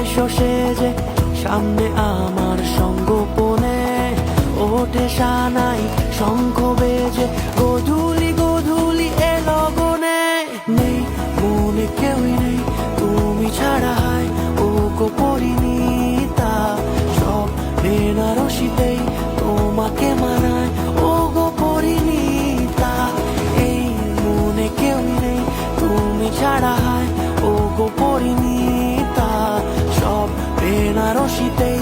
এসো সেজে সামনে আমার সঙ্গোপনে, ওঠে সানাই শঙ্খ বেজে গধূলি গধূলি এ লগনে। নেই মনে কেউই নেই তুমি ছাড়া, হায় ও গো পরিণীতা, সব বেনারসিতেই তোমাকে মানায় ও গো পরিণীতা। এই মনে কেউই নেই তুমি ছাড়া, হায় ও গো পরিণীতা, সব বেনারসিতেই